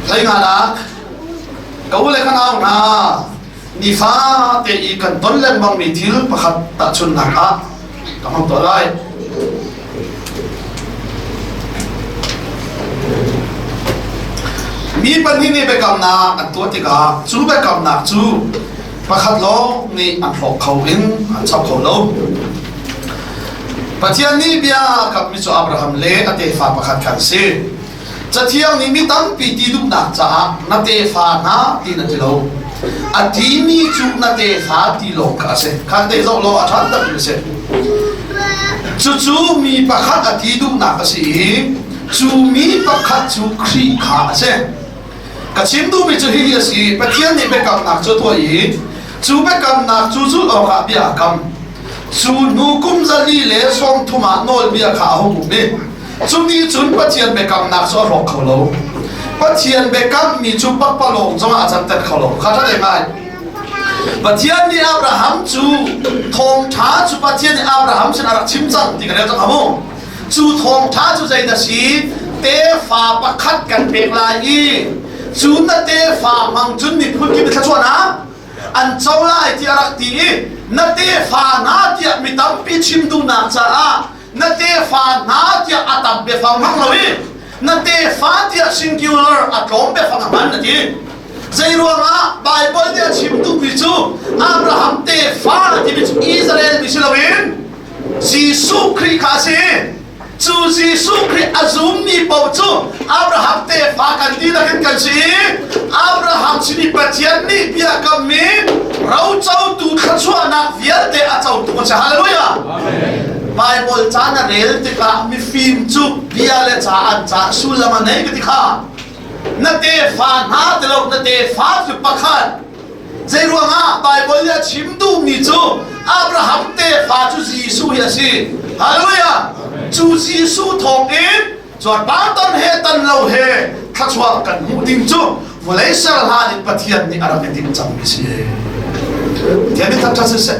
lấy ngà lá cậu lấy cái nào na ni pha te i kan ton lên bằng mi thil pakhat ta chun nak a cảm ơn tôi lại mi pan hi ni be kam na an to ti ka chu be kam na chu pakhat lo ni an hok khau in an chau khau lo pathian ni bia kap mi chu Abraham le ate fa pakhat kan se chathiang ni mi tam pi ti dup na cha na te fa na ti na ti lo ati mi chu na te fa ti lo ka se khan te zo lo a than ta pi se chu mi pakhat ati dup na ka si chu mi pakhat chu khri kha se ka chim du mi chu hi si pathian ni be kam na chu to yi chu be kam na chu chu lo ka bia kam chu nu kum zali le som thuma nol bia kha ho mu me chu ni chun pathian be kam na so ro khau lo pathian be kam mi chu pak pa long zonga acham tat khau lo kha tha de mai pathian ni Abraham chu thong tha chu pathian ni Abraham sin ara chim chang ti ka le ta mo chu thong tha chu zai da si te fa pakhat kan pek la i chu na te fa mang chun mi phun ki thla chuan a an chaw lai ti arak ti na te fa na ti mi tam pi chim du na cha a na te fa na ti atam be fa mang lo i na te fa ti singular atom be fa man na ti zai ruanga Bible te chim du pi chu Abraham te fa ti bi Israel bi silawin Jesus Christ kha se chu Jesus Christ azum ni pau chu Abraham te fa kan ti la kan si Abraham sini pathian ni bia kam mi rau chau tu kha chua na vial te a chau tu cha hallelujah amen Bible chana rel te ka mi film chu bia le cha an cha sulama nei ka ti kha na te fa na te lo na te fa chu pakhat zai ruanga Bible ya chim du mi chu Abraham te fa chu Jesus ya si hallelujah chu Jesus thong in chọn ba ton he tan lâu he khắc chua cần mu ting chu vô lấy sa la ni pathian ni ara ke ting cham ki si thian ni thak thak se